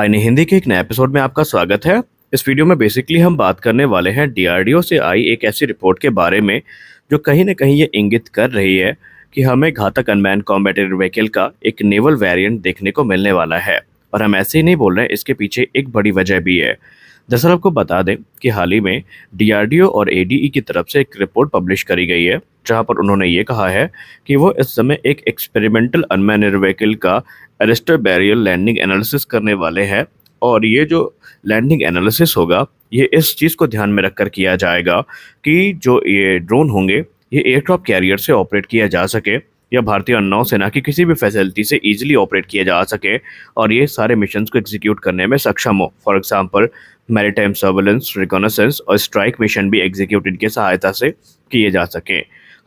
आईने हिंदी के एक नए एपिसोड में आपका स्वागत है। इस वीडियो में बेसिकली हम बात करने वाले हैं डीआरडीओ से आई एक ऐसी रिपोर्ट के बारे में जो कहीं न कहीं ये इंगित कर रही है कि हमें घातक अनमैन्ड कॉम्बैट व्हीकल का एक नेवल वेरिएंट देखने को मिलने वाला है। और हम ऐसे ही नहीं बोल रहे हैं, इसके पीछे एक बड़ी वजह भी है। दरअसल आपको बता दें कि हाल ही में डीआरडीओ और एडीई की तरफ से एक रिपोर्ट पब्लिश करी गई है, जहां पर उन्होंने ये कहा है कि वो इस समय एक एक्सपेरिमेंटल अनमैन्ड व्हीकल का अरेस्टर बैरियल लैंडिंग एनालिसिस करने वाले हैं। और ये जो लैंडिंग एनालिसिस होगा, ये इस चीज़ को ध्यान में रखकर किया जाएगा कि जो ये ड्रोन होंगे, ये एयरक्राफ्ट कैरियर से ऑपरेट किया जा सके या भारतीय नौसेना की किसी भी फैसिलिटी से ईजिली ऑपरेट किया जा सके और ये सारे मिशंस को एग्जीक्यूट करने में सक्षम हो। For example maritime surveillance, reconnaissance और स्ट्राइक मिशन भी एग्जीक्यूट इनके सहायता से किए जा सके।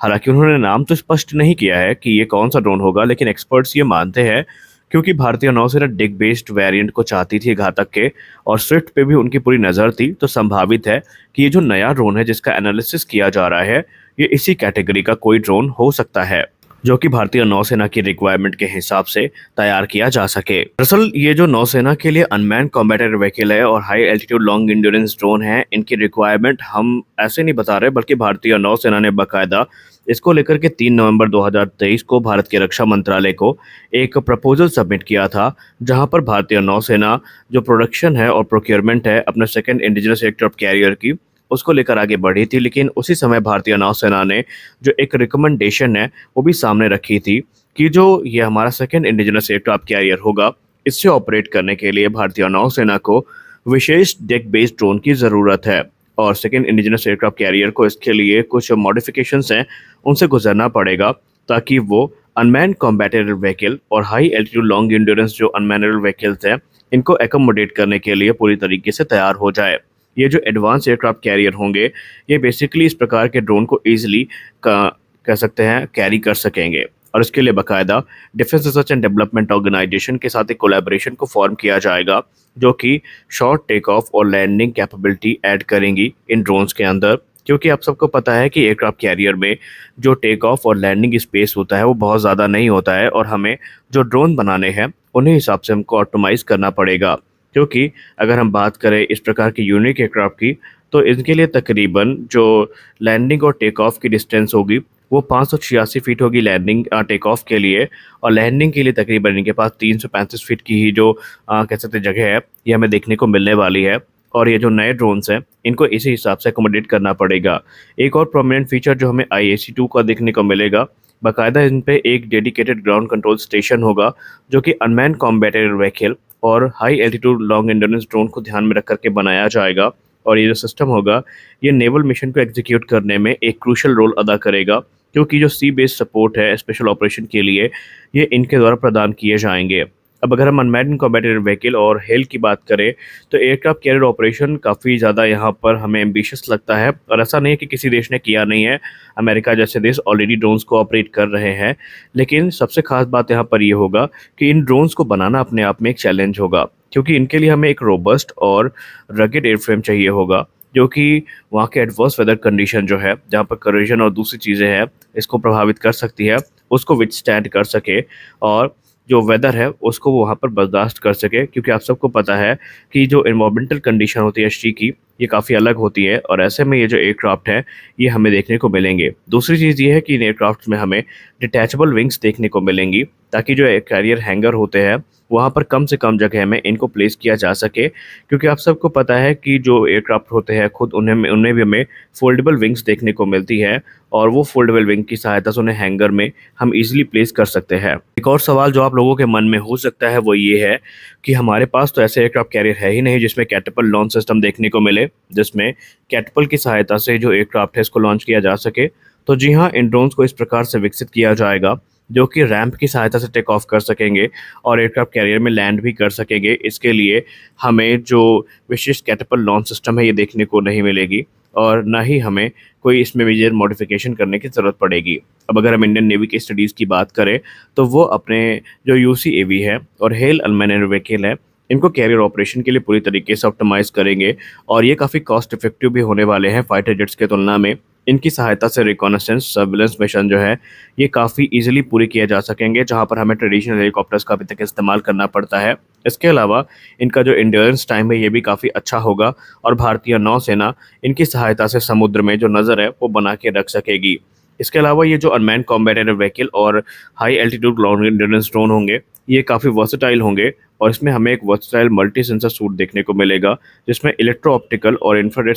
हालांकि उन्होंने नाम तो स्पष्ट नहीं किया है कि ये कौन सा ड्रोन होगा, लेकिन एक्सपर्ट्स ये मानते हैं क्योंकि भारतीय नौसेना डिग बेस्ड वेरिएंट को चाहती थी घातक के और स्विफ्ट पे भी उनकी पूरी नज़र थी, तो संभावित है कि ये जो नया ड्रोन है जिसका एनालिसिस किया जा रहा है, ये इसी कैटेगरी का कोई ड्रोन हो सकता है जो कि भारतीय नौसेना की रिक्वायरमेंट के हिसाब से तैयार किया जा सके। दरअसल ये जो नौसेना के लिए अनमैन्ड कॉम्बैट व्हीकल है और high altitude long endurance drone है, इनकी रिक्वायरमेंट हम ऐसे नहीं बता रहे, बल्कि भारतीय नौसेना ने बाकायदा इसको लेकर के 3 नवंबर 2023 को भारत के रक्षा मंत्रालय को एक प्रपोजल सबमिट किया था, जहां पर भारतीय नौसेना जो प्रोडक्शन है और प्रोक्योरमेंट है अपने सेकंड इंडिजिनस एयरक्राफ्ट कैरियर की, उसको लेकर आगे बढ़ी थी। लेकिन उसी समय भारतीय नौसेना ने जो एक रिकमेंडेशन है वो भी सामने रखी थी कि जो ये हमारा सेकंड इंडिजिनस एयरक्राफ्ट कैरियर होगा, इससे ऑपरेट करने के लिए भारतीय नौसेना को विशेष डेक बेस्ड ड्रोन की ज़रूरत है। और सेकंड इंडिजिनस एयरक्राफ्ट कैरियर को इसके लिए कुछ मॉडिफिकेशंस हैं, उनसे गुजरना पड़ेगा ताकि वो अनमैन्ड कॉम्बैट व्हीकल और हाई एल्टीट्यूड लॉन्ग इंड्योरेंस जो अनमैन्ड व्हीकल्स हैं, इनको एकोमोडेट करने के लिए पूरी तरीके से तैयार हो जाए। ये जो एडवांस एयरक्राफ्ट कैरियर होंगे, ये बेसिकली इस प्रकार के ड्रोन को ईजिली कह सकते हैं कैरी कर सकेंगे। और इसके लिए बाकायदा defence research and development organisation के साथ एक कोलैबोरेशन को फॉर्म किया जाएगा, जो कि शॉर्ट टेक ऑफ और लैंडिंग कैपेबिलिटी ऐड करेंगी इन ड्रोन्स के अंदर। क्योंकि आप सबको पता है कि एयरक्राफ्ट कैरियर में जो टेक ऑफ और लैंडिंग स्पेस होता है वो बहुत ज़्यादा नहीं होता है, और हमें जो ड्रोन बनाने हैं उन्हीं हिसाब से हमको ऑप्टिमाइज़ करना पड़ेगा। क्योंकि अगर हम बात करें इस प्रकार की यूनिक एयरक्राफ्ट की, तो इनके लिए तकरीबन जो लैंडिंग और टेक ऑफ की डिस्टेंस होगी वो 586 फीट होगी लैंडिंग टेक ऑफ के लिए, और लैंडिंग के लिए तकरीबन इनके पास 335 फीट की ही जो कह सकते जगह है, ये हमें देखने को मिलने वाली है। और ये जो नए ड्रोन्स हैं, इनको इसी हिसाब से अकोमोडेट करना पड़ेगा। एक और प्रोमिनेंट फीचर जो हमें IAC-2 का देखने को मिलेगा, बाकायदा इन पे एक डेडिकेटेड ग्राउंड कंट्रोल स्टेशन होगा, जो कि अनमैन्ड कॉम्बैट व्हीकल और high altitude long endurance drone को ध्यान में रख करके बनाया जाएगा। और ये जो सिस्टम होगा, ये नेवल मिशन को एग्जीक्यूट करने में एक क्रूशल रोल अदा करेगा, क्योंकि जो सी बेस्ड सपोर्ट है स्पेशल ऑपरेशन के लिए, ये इनके द्वारा प्रदान किए जाएंगे। अब अगर हम अनमैन्ड कॉम्बैट व्हीकल और हेल की बात करें, तो एयरक्राफ्ट कैरियर ऑपरेशन काफ़ी ज़्यादा यहाँ पर हमें एम्बिशियस लगता है, और ऐसा नहीं है कि किसी देश ने किया नहीं है। अमेरिका जैसे देश ऑलरेडी ड्रोन्स को ऑपरेट कर रहे हैं। लेकिन सबसे खास बात यहाँ पर ये होगा कि इन ड्रोन्स को बनाना अपने आप में एक चैलेंज होगा, क्योंकि इनके लिए हमें एक रोबस्ट और रगेड एयरफ्रेम चाहिए होगा, जो कि वहाँ के एडवर्स वेदर कंडीशन जो है, जहाँ पर करोजन और दूसरी चीज़ें हैं इसको प्रभावित कर सकती है, उसको विथस्टैंड कर सके और जो वेदर है उसको वो वहाँ पर बर्दाश्त कर सके। क्योंकि आप सबको पता है कि जो एनवायरमेंटल कंडीशन होती है सी की, ये काफ़ी अलग होती है, और ऐसे में ये जो एयरक्राफ्ट है ये हमें देखने को मिलेंगे। दूसरी चीज़ ये है कि इन एयरक्राफ्ट में हमें डिटैचेबल विंग्स देखने को मिलेंगी, ताकि जो कैरियर हैंगर होते हैं वहाँ पर कम से कम जगह में इनको प्लेस किया जा सके। क्योंकि आप सबको पता है कि जो एयरक्राफ्ट होते हैं खुद उनमें भी हमें फोल्डेबल विंग्स देखने को मिलती है, और वो फोल्डेबल विंग की सहायता से उन्हें हैंगर में हम इजीली प्लेस कर सकते हैं। एक और सवाल जो आप लोगों के मन में हो सकता है वो ये है कि हमारे पास तो ऐसे एयरक्राफ्ट कैरियर है ही नहीं जिसमें कैटapult लॉन्च सिस्टम देखने को मिले, जिसमें कैटapult की सहायता से जो एयरक्राफ्ट है इसको लॉन्च किया जा सके। तो जी हाँ, इन ड्रोन्स को इस प्रकार से विकसित किया जाएगा जो कि रैंप की सहायता से टेक ऑफ कर सकेंगे और एयरक्राफ्ट कैरियर में लैंड भी कर सकेंगे। इसके लिए हमें जो विशेष कैटapult लॉन्च सिस्टम है ये देखने को नहीं मिलेगी, और ना ही हमें कोई इसमें मेजर मॉडिफिकेशन करने की ज़रूरत पड़ेगी। अब अगर हम इंडियन नेवी की स्टडीज़ की बात करें, तो वो अपने जो UCAV है और हेल अनमैन्ड व्हीकल है, इनको कैरियर ऑपरेशन के लिए पूरी तरीके से ऑप्टिमाइज़ करेंगे, और ये काफ़ी कॉस्ट इफेक्टिव भी होने वाले हैं फाइटर जेट्स के तुलना में। इनकी सहायता से रिकॉनेसेंस सर्विलेंस मिशन जो है ये काफ़ी इजीली पूरी किए जा सकेंगे, जहां पर हमें ट्रेडिशनल हेलीकॉप्टर्स का अभी तक इस्तेमाल करना पड़ता है। इसके अलावा इनका जो एंड्योरेंस टाइम है ये भी काफ़ी अच्छा होगा और भारतीय नौसेना इनकी सहायता से समुद्र में जो नज़र है वो बना के रख सकेगी। इसके अलावा ये जो अनमैन्ड कॉम्बैटिव व्हीकल और high altitude long endurance drone होंगे, ये काफ़ी वर्सेटाइल होंगे और इसमें हमें एक वर्सेटाइल मल्टी सेंसर सूट देखने को मिलेगा, जिसमें इलेक्ट्रो ऑप्टिकल और इंफ्रारेड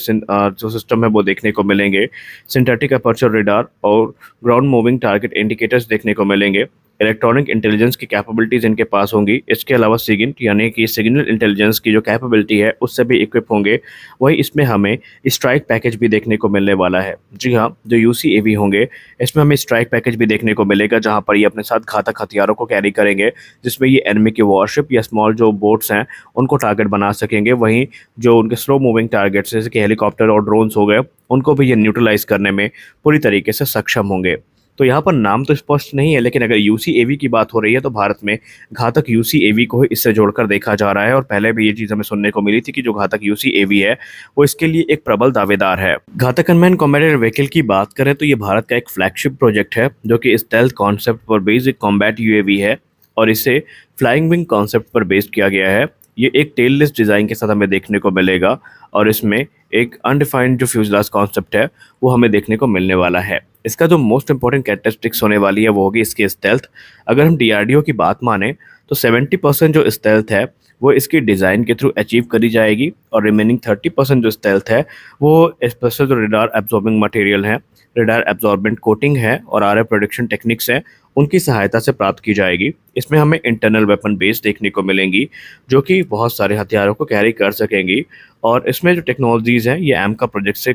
जो सिस्टम है वो देखने को मिलेंगे। सिंथेटिक अपर्चर रेडार और ग्राउंड मूविंग टारगेट इंडिकेटर्स देखने को मिलेंगे। इलेक्ट्रॉनिक इंटेलिजेंस की कैपेबिलिटीज़ इनके पास होंगी। इसके अलावा सिगिंट यानी कि सिग्नल इंटेलिजेंस की जो कैपेबिलिटी है उससे भी इक्विप होंगे। वहीं इसमें हमें स्ट्राइक पैकेज भी देखने को मिलने वाला है। जी हाँ, जो यूसीएवी होंगे इसमें हमें स्ट्राइक पैकेज भी देखने को मिलेगा, जहाँ पर ये अपने साथ घातक हथियारों को कैरी करेंगे, जिसमें ये एनिमी के वॉरशिप या स्मॉल जो बोट्स हैं उनको टारगेट बना सकेंगे। वहीं जो उनके स्लो मूविंग टारगेट्स जैसे कि हेलीकॉप्टर और ड्रोन्स हो गए, उनको भी ये न्यूट्रलाइज करने में पूरी तरीके से सक्षम होंगे। तो यहाँ पर नाम तो स्पष्ट नहीं है, लेकिन अगर यूसीएवी की बात हो रही है तो भारत में घातक यूसीएवी को ही इससे जोड़कर देखा जा रहा है। और पहले भी ये चीज़ हमें सुनने को मिली थी कि जो घातक यूसीएवी है वो इसके लिए एक प्रबल दावेदार है। घातक अनमैन्ड कॉम्बैटिव व्हीकल की बात करें तो ये भारत का एक फ्लैगशिप प्रोजेक्ट है, जो कि स्टेल्थ कॉन्सेप्ट पर बेस्ड एक कॉम्बैट यूएवी है और इसे फ्लाइंग विंग कॉन्सेप्ट पर बेस्ड किया गया है। ये एक टेललेस डिज़ाइन के साथ हमें देखने को मिलेगा और इसमें एक अनडिफाइंड जो फ्यूजलाज कॉन्सेप्ट है वो हमें देखने को मिलने वाला है। इसका जो मोस्ट इंपॉर्टेंट कैरेक्टरिस्टिक्स होने वाली है वो होगी इसकी स्टेल्थ। अगर हम डीआरडीओ की बात माने तो 70% जो स्टेल्थ है वो इसकी डिज़ाइन के थ्रू अचीव करी जाएगी और रिमेनिंग 30% जो स्टेल्थ है वो स्पेशल जो रेडार एब्जॉर्बिंग मटेरियल है, रेडार एब्जॉर्बेंट कोटिंग है और आरएफ प्रोडक्शन टेक्निक्स हैं, उनकी सहायता से प्राप्त की जाएगी। इसमें हमें इंटरनल वेपन बेस देखने को मिलेंगी, जो कि बहुत सारे हथियारों को कैरी कर सकेंगी और इसमें जो टेक्नोलॉजीज़ हैं ये एमका प्रोजेक्ट से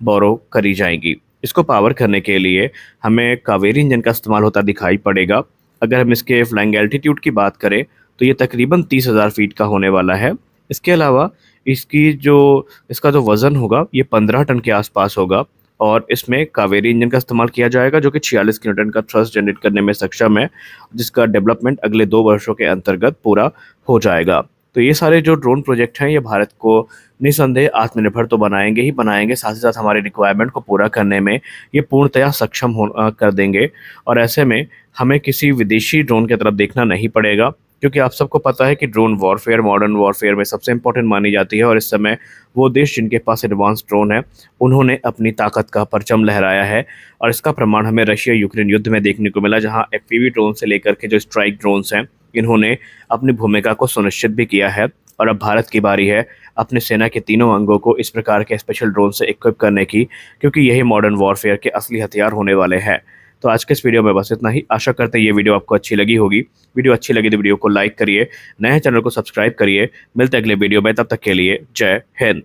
बोरो करी जाएंगी। इसको पावर करने के लिए हमें कावेरी इंजन का इस्तेमाल होता दिखाई पड़ेगा। अगर हम इसके फ्लाइंग एल्टीट्यूड की बात करें तो ये तकरीबन 30,000 फीट का होने वाला है। इसके अलावा इसका जो वज़न होगा ये 15 टन के आसपास होगा और इसमें कावेरी इंजन का इस्तेमाल किया जाएगा, जो कि 46 किलोटन का थ्रस्ट जनरेट करने में सक्षम है, जिसका डेवलपमेंट अगले 2 वर्षों के अंतर्गत पूरा हो जाएगा। तो ये सारे जो ड्रोन प्रोजेक्ट हैं ये भारत को निसंदेह आत्मनिर्भर तो बनाएंगे ही बनाएंगे, साथ ही साथ हमारे रिक्वायरमेंट को पूरा करने में ये पूर्णतया सक्षम कर देंगे। और ऐसे में हमें किसी विदेशी ड्रोन की तरफ देखना नहीं पड़ेगा, क्योंकि आप सबको पता है कि ड्रोन वॉरफेयर मॉडर्न वॉरफेयर में सबसे इंपॉर्टेंट मानी जाती है और इस समय वो देश जिनके पास एडवांस ड्रोन है उन्होंने अपनी ताकत का परचम लहराया है। और इसका प्रमाण हमें रशिया यूक्रेन युद्ध में देखने को मिला, जहां एफपीवी ड्रोन से लेकर के जो स्ट्राइक ड्रोन्स हैं इन्होंने अपनी भूमिका को सुनिश्चित भी किया है। और अब भारत की बारी है अपने सेना के तीनों अंगों को इस प्रकार के स्पेशल ड्रोन से इक्विप करने की, क्योंकि यही मॉडर्न वॉरफेयर के असली हथियार होने वाले हैं। तो आज के इस वीडियो में बस इतना ही। आशा करते हैं ये वीडियो आपको अच्छी लगी होगी। वीडियो अच्छी लगी तो वीडियो को लाइक करिए, नए चैनल को सब्सक्राइब करिए। मिलते हैं अगले वीडियो में, तब तक के लिए जय हिंद।